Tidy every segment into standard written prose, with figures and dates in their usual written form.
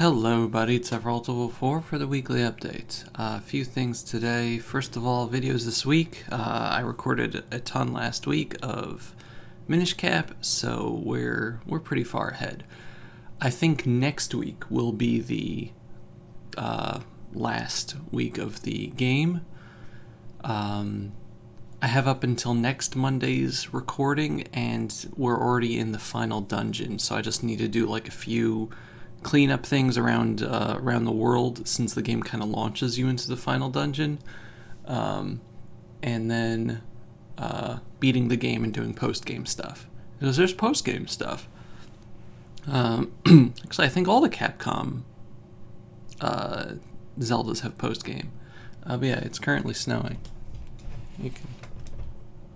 Hello, buddy. It's Zack Rhodes for the weekly update. A few things today. First of all, videos this week. I recorded a ton last week of Minish Cap, so we're pretty far ahead. I think next week will be the last week of the game. I have up until next Monday's recording, and we're already in the final dungeon, so I just need to do like a few cleanup things around the world, since the game kind of launches you into the final dungeon, and then beating the game and doing post-game stuff. Because there's post-game stuff. Actually, I think all the Capcom Zeldas have post-game. But yeah, it's currently snowing. You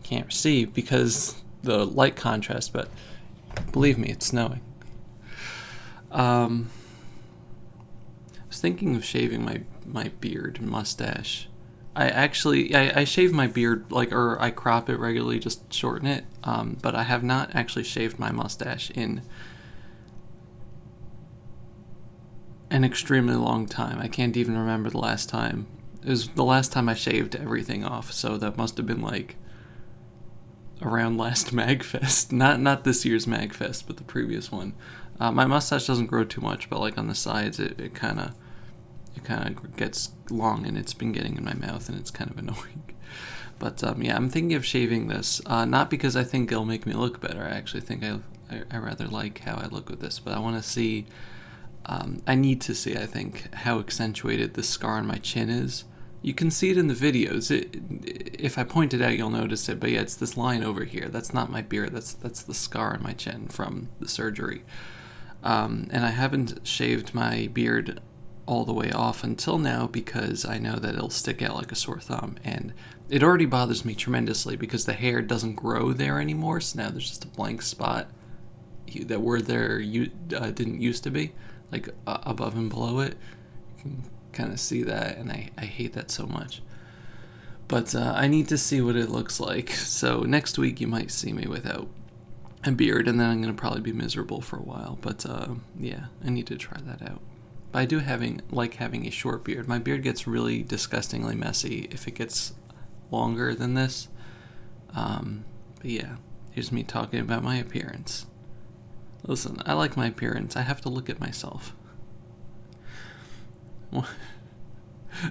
can't see because the light contrast, but believe me, it's snowing. I was thinking of shaving my beard and mustache. I shave my beard, or I crop it regularly, just shorten it. But I have not actually shaved my mustache in an extremely long time. I can't even remember the last time. It was the last time I shaved everything off, so that must have been around last MagFest. Not this year's MagFest, but the previous one. My mustache doesn't grow too much, but on the sides it kind of gets long, and it's been getting in my mouth, and it's kind of annoying. But yeah, I'm thinking of shaving this, not because I think it'll make me look better. I actually think I rather like how I look with this, but I want to see, I need to see, I think, how accentuated the scar on my chin is. You can see it in the videos. If I point it out, you'll notice it. But yeah, it's this line over here. That's not my beard. That's the scar on my chin from the surgery. And I haven't shaved my beard all the way off until now because I know that it'll stick out like a sore thumb. And it already bothers me tremendously because the hair doesn't grow there anymore. So now there's just a blank spot that where there didn't used to be, above and below it. You can kind of see that, and I hate that so much. But I need to see what it looks like. So next week you might see me without a beard, and then I'm going to probably be miserable for a while. But yeah, I need to try that out. But I do like having a short beard. My beard gets really disgustingly messy if it gets longer than this. But yeah, here's me talking about my appearance. Listen, I like my appearance. I have to look at myself.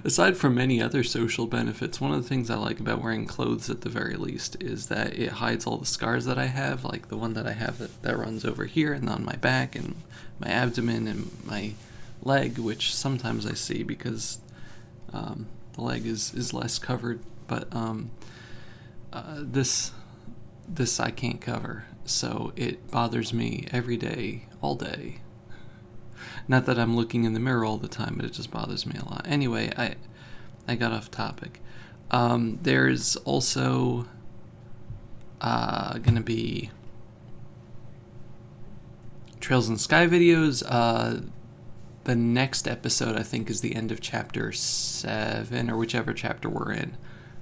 Aside from many other social benefits, one of the things I like about wearing clothes at the very least is that it hides all the scars that I have, like the one that I have that runs over here and on my back and my abdomen and my leg, which sometimes I see because the leg is less covered, but this I can't cover, so it bothers me every day, all day. Not that I'm looking in the mirror all the time, but it just bothers me a lot. Anyway, I got off topic. There's also going to be Trails in Sky videos. The next episode, I think, is the end of Chapter 7, or whichever chapter we're in.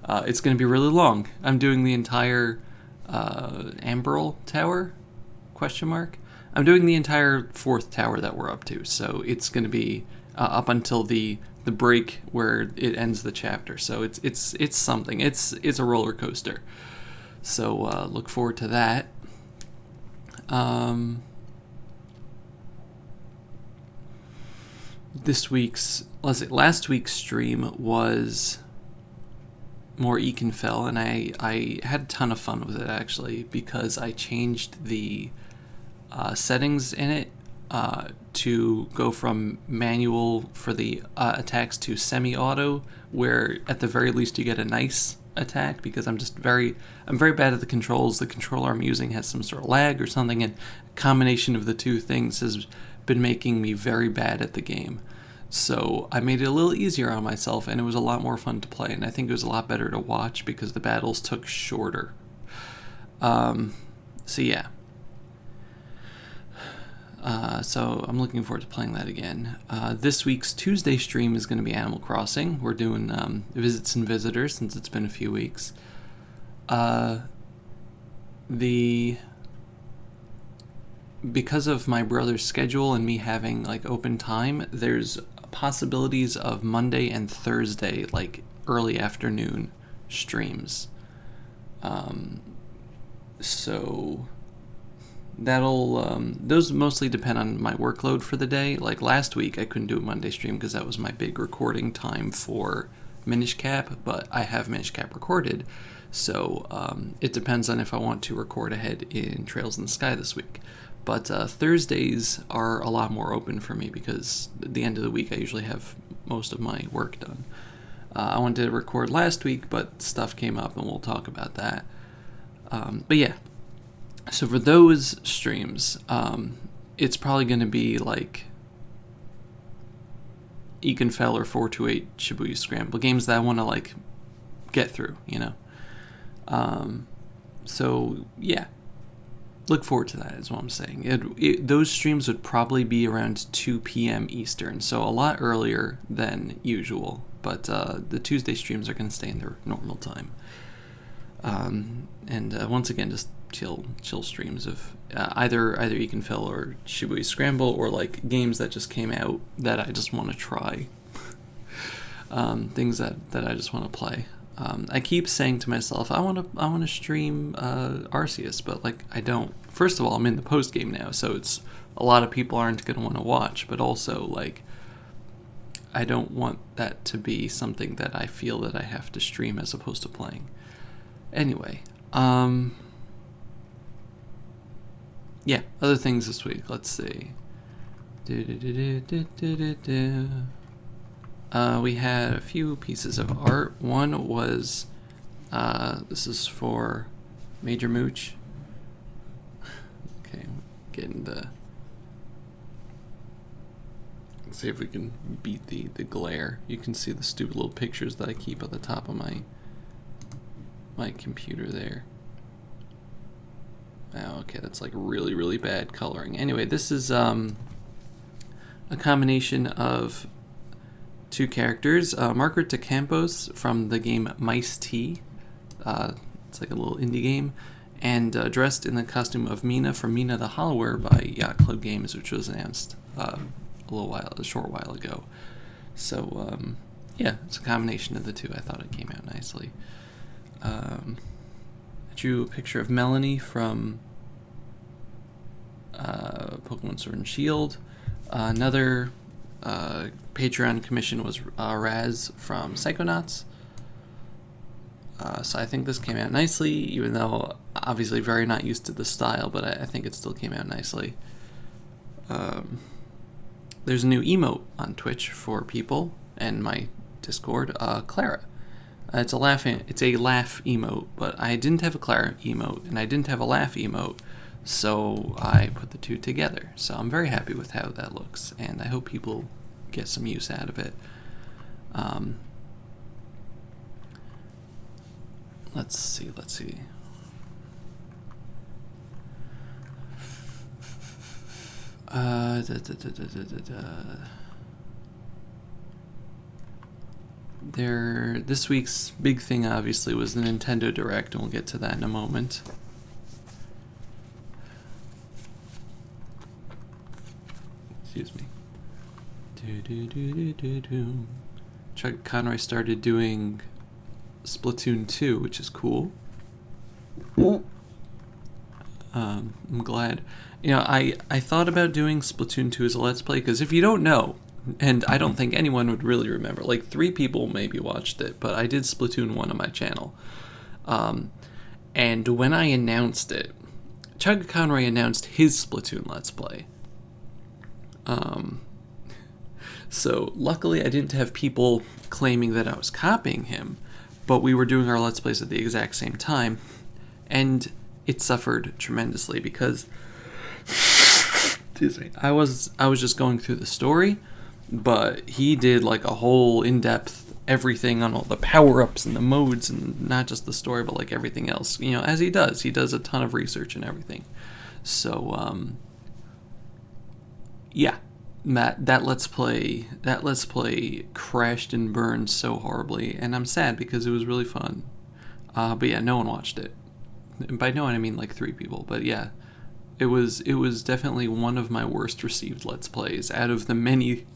It's going to be really long. I'm doing the entire Amberl Tower? ? I'm doing the entire 4th tower that we're up to, so it's going to be up until the break where it ends the chapter. So it's something. It's a roller coaster. So look forward to that. Last week's stream was more Ekenfell, and I had a ton of fun with it actually, because I changed the settings in it to go from manual for the attacks to semi-auto, where at the very least you get a nice attack, because I'm very bad at the controls. The controller I'm using has some sort of lag or something, and a combination of the two things has been making me very bad at the game. So I made it a little easier on myself, and it was a lot more fun to play, and I think it was a lot better to watch because the battles took shorter. So yeah. So I'm looking forward to playing that again. This week's Tuesday stream is going to be Animal Crossing. We're doing visits and visitors since it's been a few weeks. The because of my brother's schedule and me having like open time, there's possibilities of Monday and Thursday, like early afternoon streams. So that'll those mostly depend on my workload for the day. Like last week I couldn't do a Monday stream because that was my big recording time for Minish Cap, but I have Minish Cap recorded, so it depends on if I want to record ahead in Trails in the Sky this week. But Thursdays are a lot more open for me because at the end of the week I usually have most of my work done. I wanted to record last week, but stuff came up and we'll talk about that. But yeah, so for those streams, it's probably going to be like Ekenfell or 428 Shibuya Scramble, games that I want to like get through, you know. So yeah, look forward to that is what I'm saying. Those streams would probably be around 2 p.m. Eastern, so a lot earlier than usual, but the Tuesday streams are going to stay in their normal time. And once again, just chill streams of either Ekenfell or Shibuya Scramble, or like games that just came out that I just want to try. Things that I just want to play. I keep saying to myself, I want to stream Arceus, but like I don't. First of all, I'm in the post game now, so it's a lot of people aren't going to want to watch. But also, like, I don't want that to be something that I feel that I have to stream as opposed to playing. Anyway, yeah, other things this week. Let's see. We had a few pieces of art. One was, this is for MajorMooch. Okay, getting the. Let's see if we can beat the glare. You can see the stupid little pictures that I keep at the top of my computer there. Oh, okay, that's like really, really bad coloring. Anyway, this is a combination of two characters. Margaret de Campos from the game Mice T. It's like a little indie game. And dressed in the costume of Mina from Mina the Hollower by Yacht Club Games, which was announced a short while ago. So, yeah, it's a combination of the two. I thought it came out nicely. I drew a picture of Melanie from Pokemon Sword and Shield. Another Patreon commission was Raz from Psychonauts. So I think this came out nicely, even though obviously very not used to the style, but I think it still came out nicely. There's a new emote on Twitch for people and my Discord, Clara. It's a laugh emote, but I didn't have a Clara emote and I didn't have a laugh emote, so I put the two together. So I'm very happy with how that looks, and I hope people get some use out of it. Let's see. This week's big thing obviously was the Nintendo Direct, and we'll get to that in a moment. Excuse me. Chuck Conroy started doing Splatoon 2, which is cool. I'm glad. You know, I thought about doing Splatoon 2 as a Let's Play, because if you don't know, and I don't think anyone would really remember, like 3 people maybe watched it, but I did Splatoon 1 on my channel. And when I announced it, Chug Conroy announced his Splatoon Let's Play. So luckily I didn't have people claiming that I was copying him, but we were doing our Let's Plays at the exact same time, and it suffered tremendously because excuse me, I was just going through the story, but he did like a whole in-depth everything on all the power-ups and the modes, and not just the story, but like everything else, you know, as he does a ton of research and everything. So yeah, that let's play crashed and burned so horribly, and I'm sad because it was really fun. But yeah, no one watched it. And by no one I mean like 3 people, but yeah, It was definitely one of my worst received Let's Plays out of the many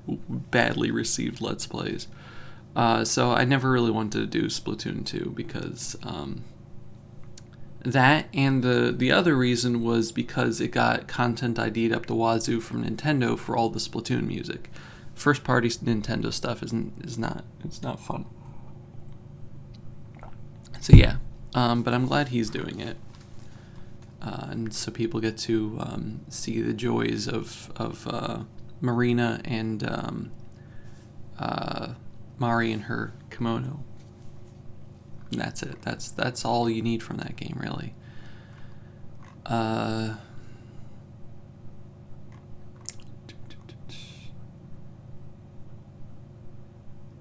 badly received Let's Plays. So I never really wanted to do Splatoon 2 because that, and the other reason was because it got content ID'd up the wazoo from Nintendo for all the Splatoon music. First party Nintendo stuff is not fun. So yeah, but I'm glad he's doing it. And so people get to see the joys of Marina and Mari and her kimono. And that's it. That's all you need from that game, really.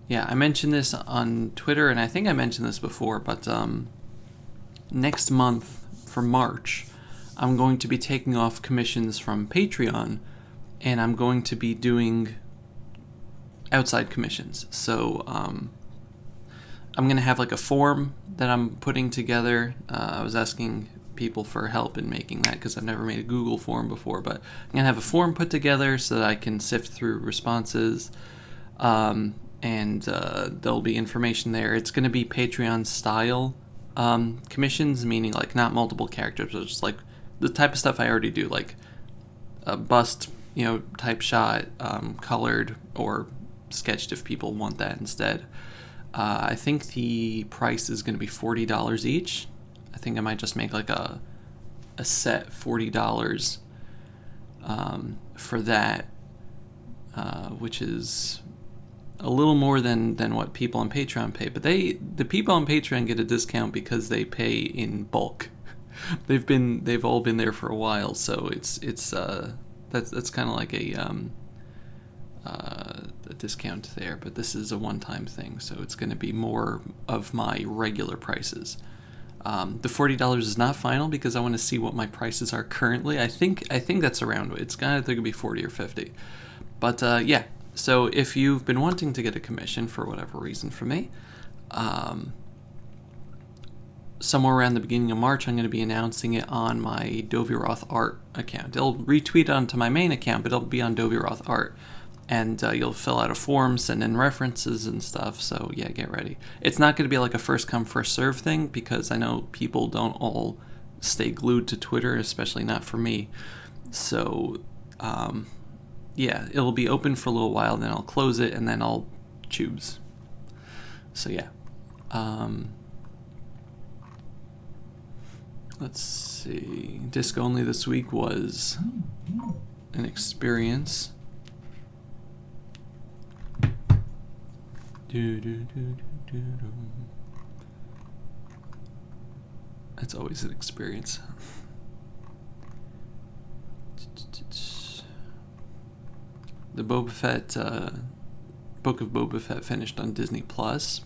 Yeah, I mentioned this on Twitter, and I think I mentioned this before, but next month for March, I'm going to be taking off commissions from Patreon, and I'm going to be doing outside commissions. So I'm going to have like a form that I'm putting together. I was asking people for help in making that because I've never made a Google form before, but I'm going to have a form put together so that I can sift through responses. And there'll be information there. It's going to be Patreon style commissions, meaning like not multiple characters, but just like the type of stuff I already do, like a bust, type shot, colored or sketched if people want that instead. I think the price is going to be $40 each. I think I might just make like a set $40 for that, which is a little more than what people on Patreon pay, but the people on Patreon get a discount because they pay in bulk. They've all been there for a while, so it's that's kind of like a discount there. But this is a one-time thing, so it's going to be more of my regular prices. The $40 is not final because I want to see what my prices are currently. I think that's around. It's going to be 40 or 50, but yeah. So if you've been wanting to get a commission for whatever reason from me, somewhere around the beginning of March, I'm going to be announcing it on my Doviroth Art account. It'll retweet onto my main account, but it'll be on Doviroth Art. And you'll fill out a form, send in references and stuff, so yeah, get ready. It's not going to be like a first come, first serve thing, because I know people don't all stay glued to Twitter, especially not for me. So, yeah, it'll be open for a little while, then I'll close it, and then I'll choose. So yeah. Let's see. Disc only this week was an experience. That's always an experience. The Boba Fett, Book of Boba Fett finished on Disney Plus.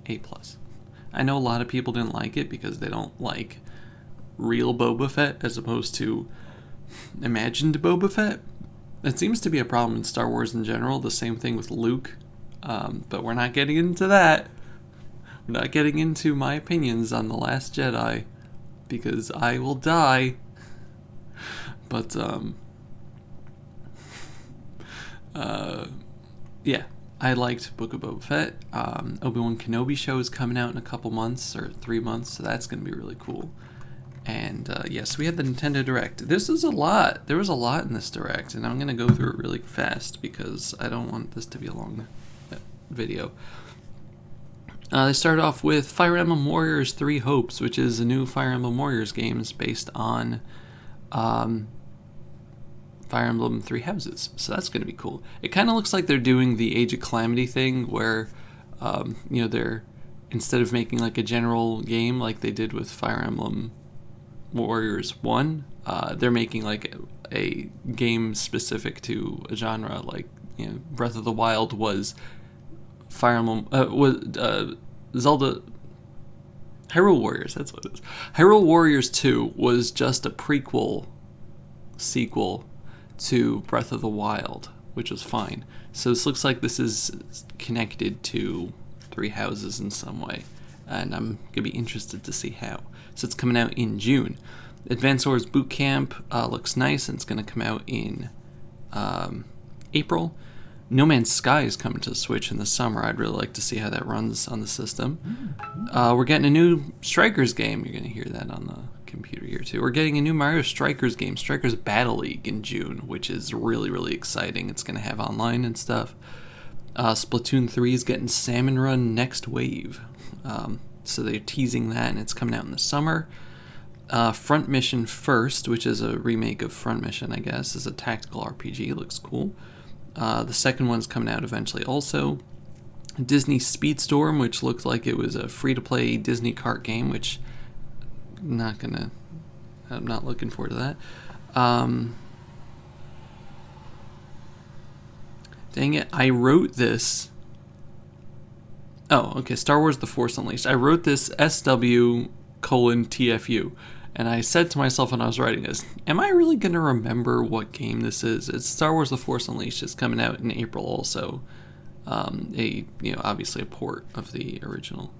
A+. I know a lot of people didn't like it because they don't like real Boba Fett as opposed to imagined Boba Fett. It seems to be a problem in Star Wars in general. The same thing with Luke. But we're not getting into that. We're not getting into my opinions on The Last Jedi because I will die. But, yeah, I liked Book of Boba Fett. Obi-Wan Kenobi show is coming out in a couple months or 3 months, so that's going to be really cool. And, yes, we had the Nintendo Direct. This is a lot. There was a lot in this Direct, and I'm going to go through it really fast because I don't want this to be a long video. They started off with Fire Emblem Warriors 3 Hopes, which is a new Fire Emblem Warriors game based on Fire Emblem 3 Houses. So that's going to be cool. It kind of looks like they're doing the Age of Calamity thing where, they're, instead of making like a general game like they did with Fire Emblem Warriors 1, they're making like a game specific to a genre. Like, Breath of the Wild was Fire Emblem, Zelda, Hyrule Warriors, that's what it is. Hyrule Warriors 2 was just a sequel to Breath of the Wild, which was fine. So this looks like this is connected to Three Houses in some way, and I'm going to be interested to see how. So it's coming out in June. Advanced Wars Boot Camp looks nice, and it's going to come out in April. No Man's Sky is coming to the Switch in the summer. I'd really like to see how that runs on the system. We're getting a new Strikers game. You're going to hear that on the computer here too. We're getting a new Mario Strikers game, Strikers Battle League, in June, which is really, really exciting. It's going to have online and stuff. Splatoon 3 is getting Salmon Run Next Wave. So they're teasing that, and it's coming out in the summer. Front Mission First, which is a remake of Front Mission, I guess, is a tactical RPG. It looks cool. The second one's coming out eventually also. Disney Speedstorm, which looked like it was a free-to-play Disney Kart game, which I'm not looking forward to that. Dang it, I wrote this. Oh, okay, Star Wars The Force Unleashed. I wrote this SW:TFU, and I said to myself when I was writing this, am I really going to remember what game this is? It's Star Wars The Force Unleashed. It's coming out in April also. Obviously a port of the original.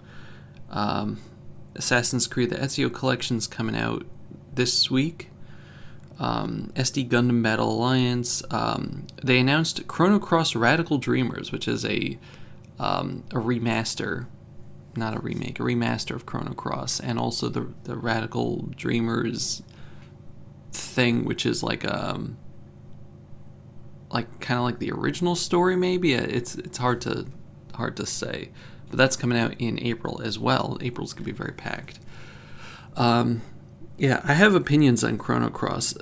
Assassin's Creed, the Ezio Collection's coming out this week. SD Gundam Battle Alliance. They announced Chrono Cross Radical Dreamers, which is a remaster, not a remake, a remaster of Chrono Cross, and also the Radical Dreamers thing, which is like kind of like the original story, maybe. It's hard to say, but that's coming out in April as well. April's gonna be very packed. Yeah, I have opinions on Chrono Cross.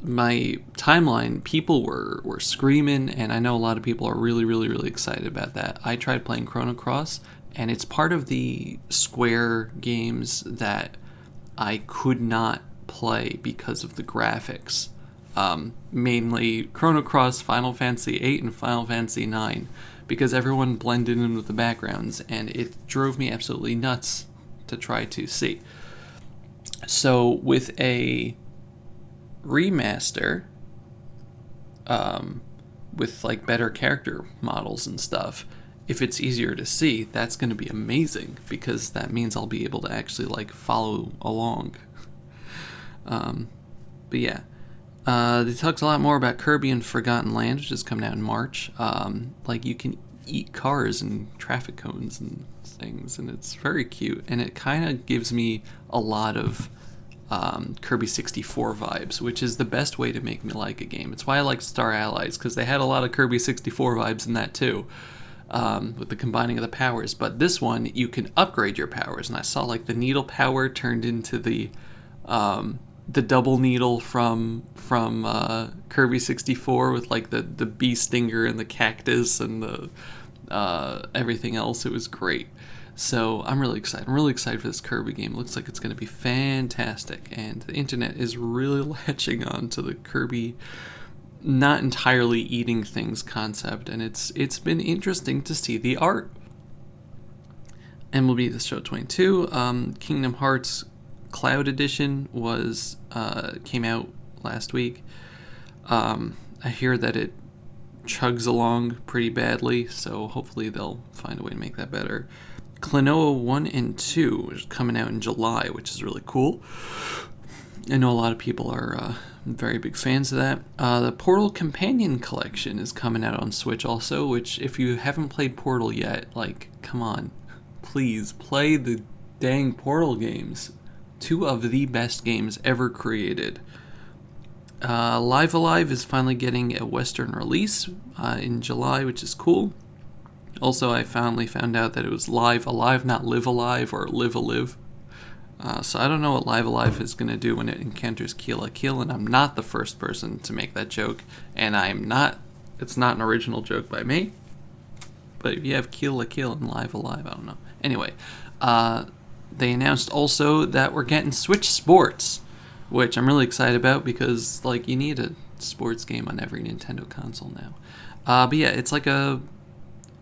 My timeline, people were screaming, and I know a lot of people are really, really, really excited about that. I tried playing Chrono Cross, and it's part of the Square games that I could not play because of the graphics. Mainly Chrono Cross, Final Fantasy VIII, and Final Fantasy IX, because everyone blended in with the backgrounds, and it drove me absolutely nuts to try to see. So with a remaster, with like better character models and stuff, if it's easier to see, that's going to be amazing, because that means I'll be able to actually like follow along. But yeah, they talked a lot more about Kirby and Forgotten Land, which is coming out in March. Like you can eat cars and traffic cones and things, and it's very cute, and it kind of gives me a lot of Kirby 64 vibes, which is the best way to make me like a game. It's why I like Star Allies, because they had a lot of Kirby 64 vibes in that too, with the combining of the powers. But this one, you can upgrade your powers, and I saw like the needle power turned into the double needle from Kirby 64, with like the bee stinger and the cactus and the everything else. It was great. So I'm really excited. I'm really excited for this Kirby game. It looks like it's going to be fantastic, and the internet is really latching on to the Kirby not entirely eating things concept, and it's been interesting to see the art. MLB The Show 22, Kingdom Hearts Cloud Edition came out last week. I hear that it chugs along pretty badly, so hopefully they'll find a way to make that better. Klonoa 1 and 2 is coming out in July, which is really cool. I know a lot of people are very big fans of that. The Portal Companion Collection is coming out on Switch also, which if you haven't played Portal yet, like, come on. Please, play the dang Portal games. 2 of the best games ever created. Live Alive is finally getting a Western release in July, which is cool. Also, I finally found out that it was Live Alive, not Live Alive or Live Alive. So I don't know what Live Alive is going to do when it encounters Kill la Kill, and I'm not the first person to make that joke, and it's not an original joke by me. But if you have Kill la Kill and Live Alive, I don't know. Anyway, they announced also that we're getting Switch Sports, which I'm really excited about, because like you need a sports game on every Nintendo console now. But yeah, it's like a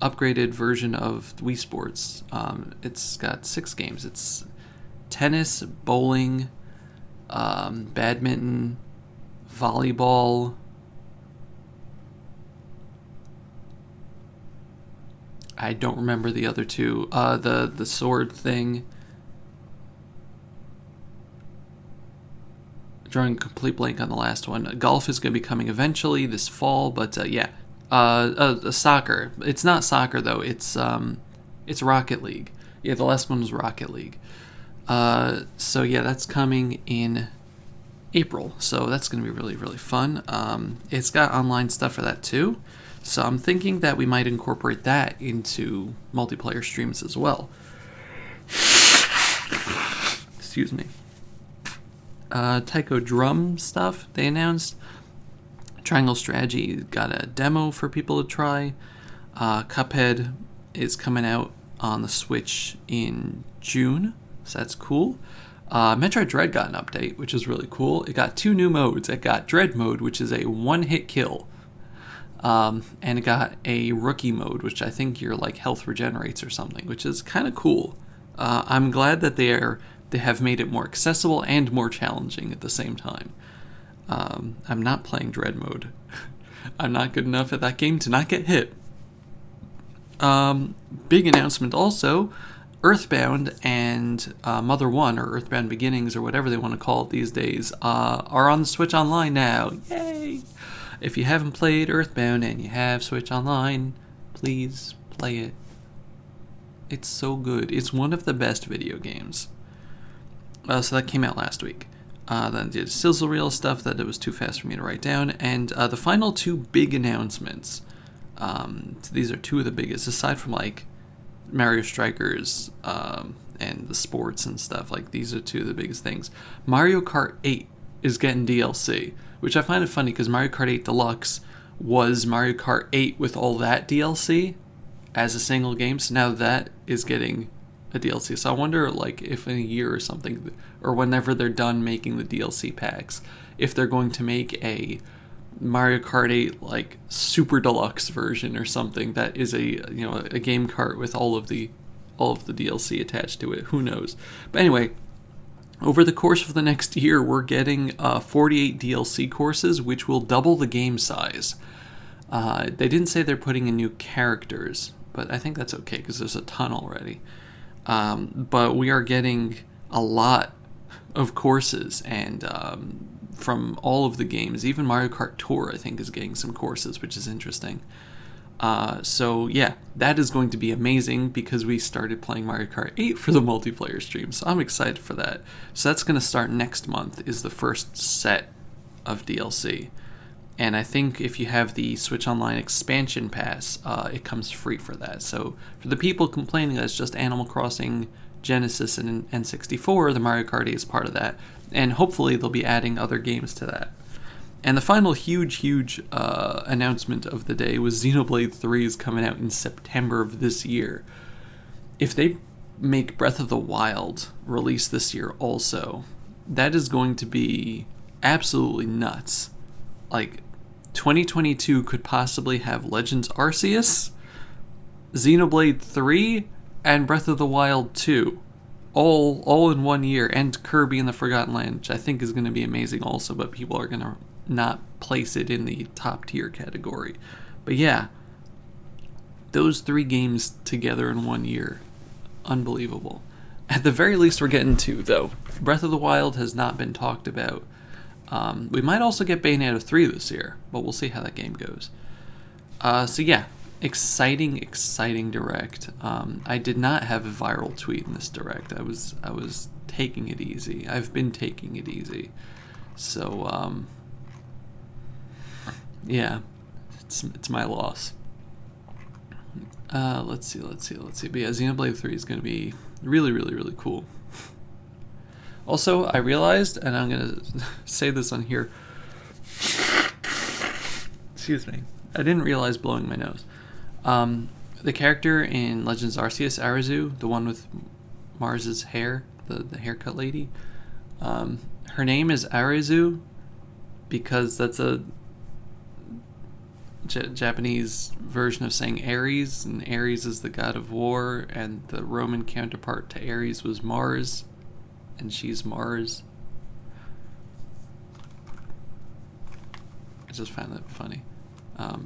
upgraded version of Wii Sports. It's got 6 games. It's tennis, bowling, badminton, volleyball, I don't remember the other 2. The sword thing. drawing a complete blank on the last one. Golf is going to be coming eventually this fall, but yeah. Soccer. It's not soccer though. It's Rocket League. Yeah, the last one was Rocket League. So yeah, that's coming in April. So that's going to be really, really fun. It's got online stuff for that too. So I'm thinking that we might incorporate that into multiplayer streams as well. Excuse me. Taiko Drum stuff they announced. Triangle Strategy got a demo for people to try. Cuphead is coming out on the Switch in June, so that's cool. Metroid Dread got an update, which is really cool. It got 2 new modes. It got Dread mode, which is a one-hit kill. And it got a Rookie mode, which I think your like health regenerates or something, which is kind of cool. I'm glad that they have made it more accessible and more challenging at the same time. I'm not playing Dread mode. I'm not good enough at that game to not get hit. Big announcement also, Earthbound and Mother 1, or Earthbound Beginnings, or whatever they want to call it these days, are on the Switch Online now. Yay! If you haven't played Earthbound and you have Switch Online, please play it. It's so good. It's one of the best video games. So that came out last week. Then did sizzle reel stuff that it was too fast for me to write down. And the final 2 big announcements. These are 2 of the biggest, aside from like Mario Strikers and the sports and stuff. Like these are 2 of the biggest things. Mario Kart 8 is getting DLC, which I find it funny because Mario Kart 8 Deluxe was Mario Kart 8 with all that DLC as a single game. So now that is getting a DLC. So I wonder, like, if in a year or something, or whenever they're done making the DLC packs, if they're going to make a Mario Kart 8 like super deluxe version or something that is a game cart with all of the DLC attached to it. Who knows? But anyway, over the course of the next year, we're getting 48 DLC courses, which will double the game size. They didn't say they're putting in new characters, but I think that's okay because there's a ton already. But we are getting a lot of courses, and from all of the games, even Mario Kart Tour, I think, is getting some courses, which is interesting. So yeah, that is going to be amazing because we started playing Mario Kart 8 for the multiplayer stream, so I'm excited for that. So that's going to start next month, is the first set of DLC. And I think if you have the Switch Online expansion pass, it comes free for that. So for the people complaining that it's just Animal Crossing, Genesis, and N64, the Mario Kart 8 is part of that. And hopefully they'll be adding other games to that. And the final huge announcement of the day was Xenoblade 3 is coming out in September of this year. If they make Breath of the Wild release this year also, that is going to be absolutely nuts. Like, 2022 could possibly have Legends Arceus, Xenoblade 3, and Breath of the Wild 2. All in 1 year, and Kirby and the Forgotten Land, which I think is going to be amazing also, but people are going to not place it in the top tier category. But yeah, those 3 games together in 1 year, unbelievable. At the very least, we're getting 2, though. Breath of the Wild has not been talked about. We might also get Bayonetta 3 this year, but we'll see how that game goes. So yeah, exciting direct. I did not have a viral tweet in this direct. I was taking it easy. I've been taking it easy. So yeah, it's my loss. Let's see. But yeah, Xenoblade 3 is going to be really cool. Also, I realized, and I'm going to say this on here. Excuse me. I didn't realize blowing my nose. The character in Legends Arceus, Arizu, the one with Mars's hair, the haircut lady, her name is Arizu because that's a Japanese version of saying Ares, and Ares is the god of war, and the Roman counterpart to Ares was Mars, and she's Mars. I just found that funny.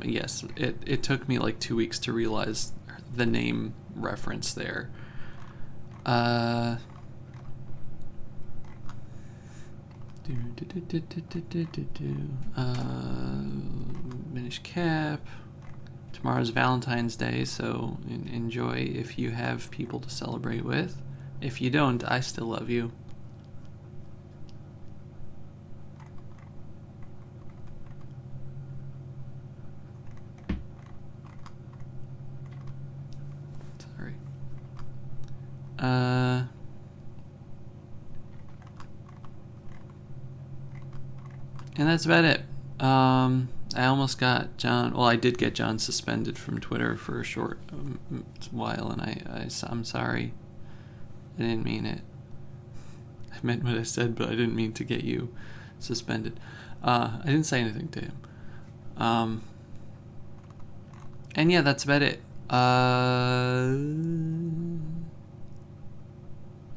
Yes, it took me like 2 weeks to realize the name reference there. Minish cap. Tomorrow's Valentine's Day, so enjoy if you have people to celebrate with. If you don't, I still love you. Sorry. And that's about it. I almost got John. Well, I did get John suspended from Twitter for a short while, and I'm sorry. I didn't mean it. I meant what I said, but I didn't mean to get you suspended. I didn't say anything to him. And yeah, that's about it.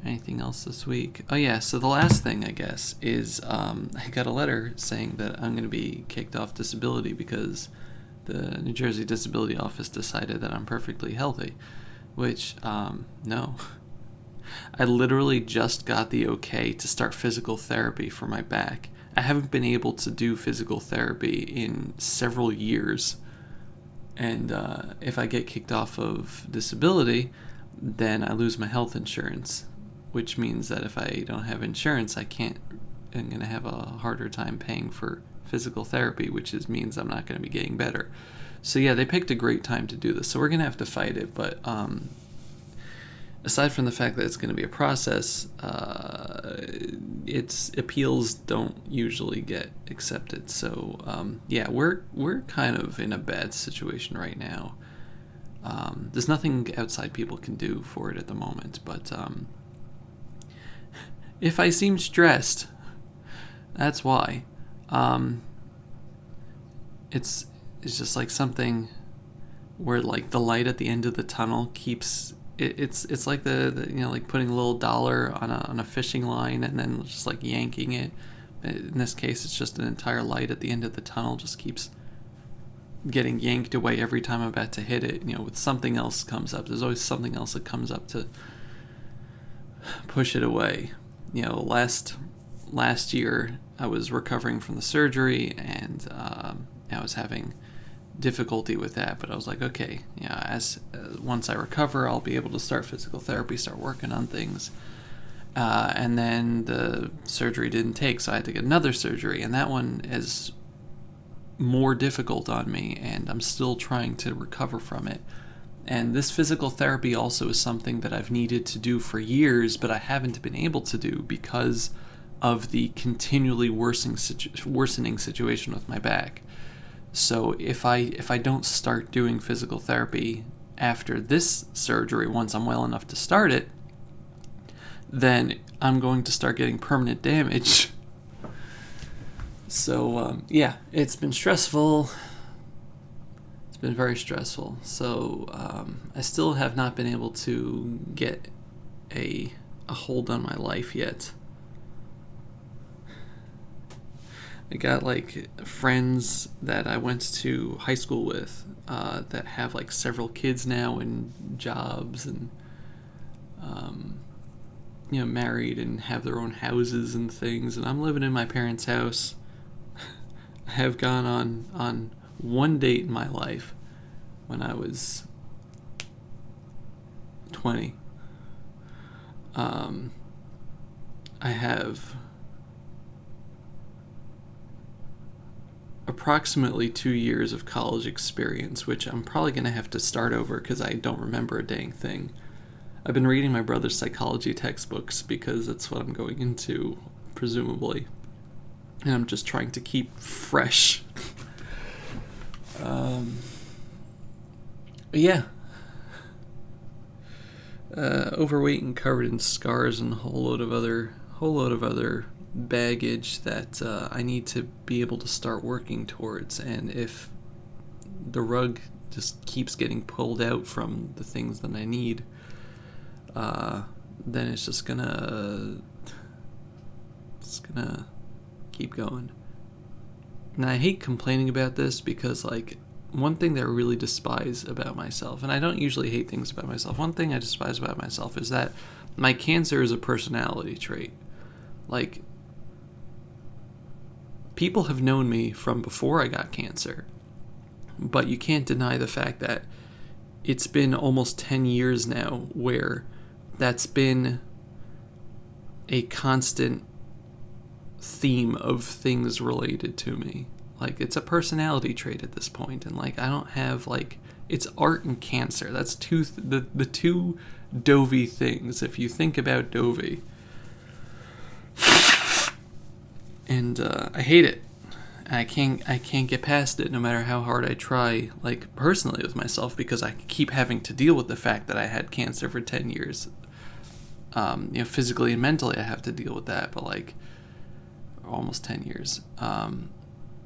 Anything else this week? Oh yeah, so the last thing, I guess, is I got a letter saying that I'm going to be kicked off disability because the New Jersey Disability Office decided that I'm perfectly healthy, which, no. I literally just got the okay to start physical therapy for my back. I haven't been able to do physical therapy in several years, and if I get kicked off of disability, then I lose my health insurance, which means that if I don't have insurance, I'm going to have a harder time paying for physical therapy, which means I'm not going to be getting better. So yeah, they picked a great time to do this, so we're going to have to fight it, but aside from the fact that it's going to be a process, its appeals don't usually get accepted. So yeah, we're kind of in a bad situation right now. There's nothing outside people can do for it at the moment, but if I seem stressed, that's why. It's just like something where like the light at the end of the tunnel keeps it's like the like putting a little dollar on a fishing line and then just like yanking it. In this case, it's just an entire light at the end of the tunnel just keeps getting yanked away every time I'm about to hit it. With something else comes up. There's always something else that comes up to push it away. Last year I was recovering from the surgery and I was having difficulty with that, but I was like, okay, as once I recover, I'll be able to start physical therapy, start working on things. And then the surgery didn't take, so I had to get another surgery, and that one is more difficult on me, and I'm still trying to recover from it. And this physical therapy also is something that I've needed to do for years, but I haven't been able to do because of the continually worsening situation with my back. So if I don't start doing physical therapy after this surgery, once I'm well enough to start it, then I'm going to start getting permanent damage. So yeah, it's been stressful. It's been very stressful. So I still have not been able to get a hold on my life yet. I got like friends that I went to high school with that have like several kids now and jobs and married and have their own houses and things, and I'm living in my parents' house. I have gone on one date in my life when I was 20. I have approximately 2 years of college experience, which I'm probably going to have to start over because I don't remember a dang thing. I've been reading my brother's psychology textbooks because that's what I'm going into, presumably. And I'm just trying to keep fresh. Yeah. Overweight and covered in scars and a whole load of other baggage that I need to be able to start working towards. And if the rug just keeps getting pulled out from the things that I need, then it's just gonna keep going. And I hate complaining about this because, like, one thing that I really despise about myself, and I don't usually hate things about myself, one thing I despise about myself is that my cancer is a personality trait. Like, people have known me from before I got cancer, but you can't deny the fact that it's been almost 10 years now where that's been a constant theme of things related to me. Like, it's a personality trait at this point, and like I don't have like, it's art and cancer. That's the two Dovey things. If you think about Dovey, and I hate it. I can't get past it no matter how hard I try, like personally with myself, because I keep having to deal with the fact that I had cancer for 10 years. Physically and mentally I have to deal with that, but like almost 10 years.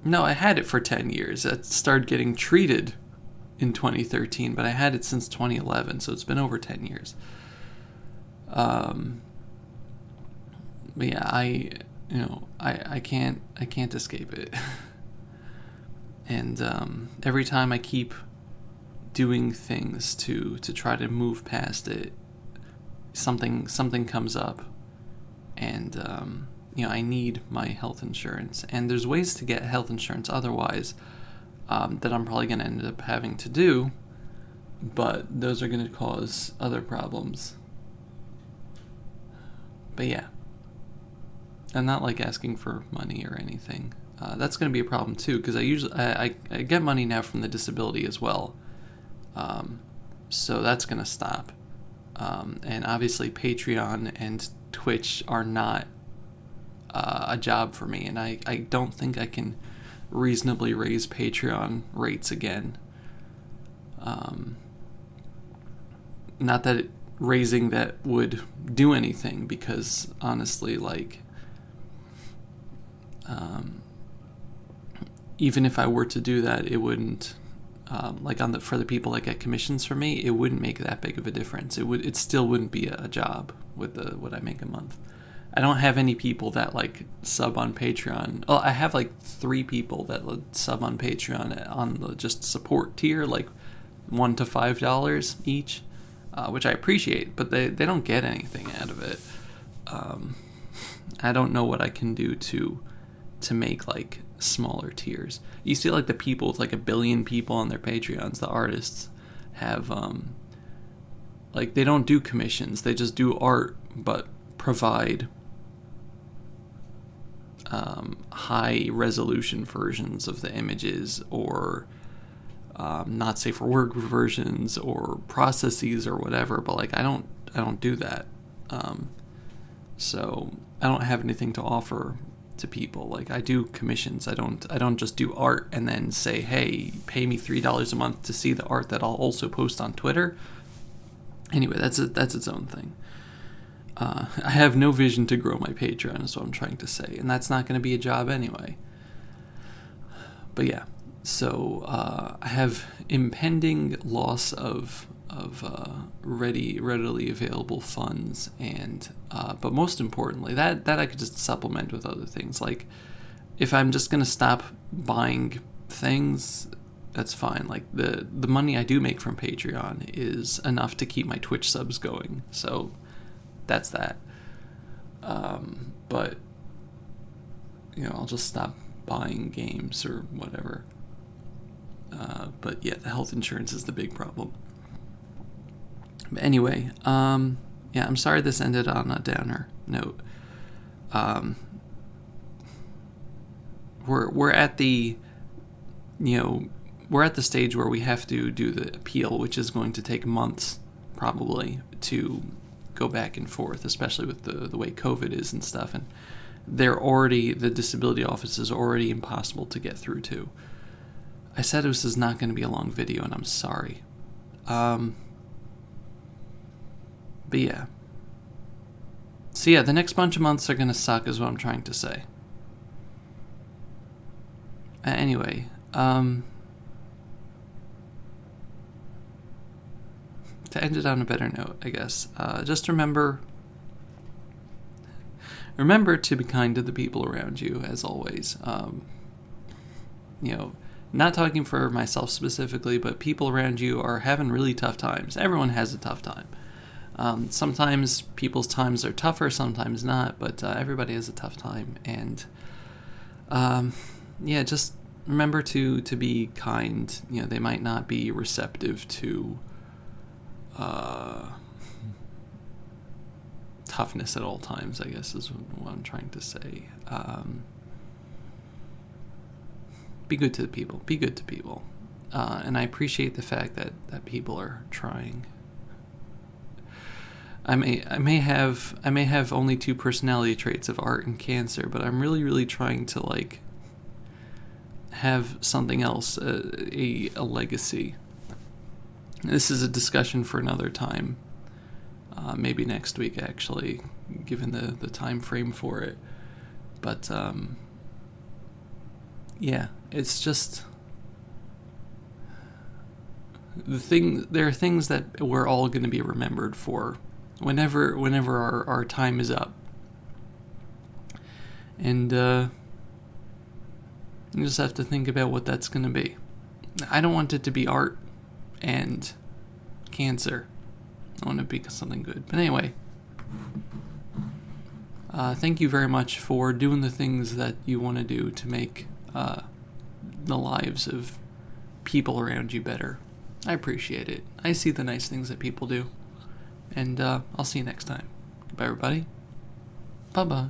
No, I had it for 10 years. I started getting treated in 2013, but I had it since 2011, so it's been over 10 years. But yeah, I can't escape it. And every time I keep doing things to try to move past it, something comes up, and I need my health insurance, and there's ways to get health insurance otherwise that I'm probably going to end up having to do, but those are going to cause other problems. But yeah, I'm not like asking for money or anything. That's going to be a problem too, because I get money now from the disability as well, so that's going to stop. And obviously Patreon and Twitch are not a job for me, and I don't think I can reasonably raise Patreon rates again. Not that raising that would do anything, because honestly, like, even if I were to do that, it wouldn't, for the people that get commissions from me, it wouldn't make that big of a difference. It still wouldn't be a job with what I make a month. I don't have any people that like sub on Patreon. Oh, I have like 3 people that sub on Patreon on the just support tier, like $1 to $5 each, which I appreciate, but they don't get anything out of it. I don't know what I can do to make like smaller tiers. You see like the people with like 1 billion people on their Patreons, the artists have like they don't do commissions, they just do art, but provide high resolution versions of the images, or not safe for work versions, or processes or whatever. But like I don't do that, so I don't have anything to offer to people. Like, I do commissions. I don't just do art and then say, hey, pay me $3 a month to see the art that I'll also post on Twitter. Anyway, that's its own thing. I have no vision to grow my Patreon, is what I'm trying to say, and that's not going to be a job anyway. But yeah, so I have impending loss of readily available funds, and but most importantly, that I could just supplement with other things. Like, if I'm just going to stop buying things, that's fine. Like, the money I do make from Patreon is enough to keep my Twitch subs going, so that's that. But I'll just stop buying games or whatever. But yeah, the health insurance is the big problem. But anyway, yeah, I'm sorry this ended on a downer note. We're at the stage where we have to do the appeal, which is going to take months probably to go back and forth, especially with the way COVID is and stuff. And the disability office is already impossible to get through to. I said this is not going to be a long video, and I'm sorry. But yeah. So yeah, the next bunch of months are going to suck, is what I'm trying to say. Anyway, to end it on a better note, I guess, just remember to be kind to the people around you, as always. Not talking for myself specifically, but people around you are having really tough times. Everyone has a tough time. Sometimes people's times are tougher, sometimes not, but everybody has a tough time. And Yeah, just remember to be kind. You know, they might not be receptive to toughness at all times, I guess is what I'm trying to say. Be good to the people. Be good to people. And I appreciate the fact that people are trying. I may have only two personality traits of art and cancer, but I'm really trying to like have something else, a legacy. This is a discussion for another time. Maybe next week, actually, given the time frame for it. But yeah, it's just there are things that we're all going to be remembered for whenever our time is up. And you just have to think about what that's going to be. I don't want it to be art and cancer. I want it to be something good. But anyway, thank you very much for doing the things that you want to do to make the lives of people around you better. I appreciate it. I see the nice things that people do. And I'll see you next time. Goodbye, everybody. Bye-bye.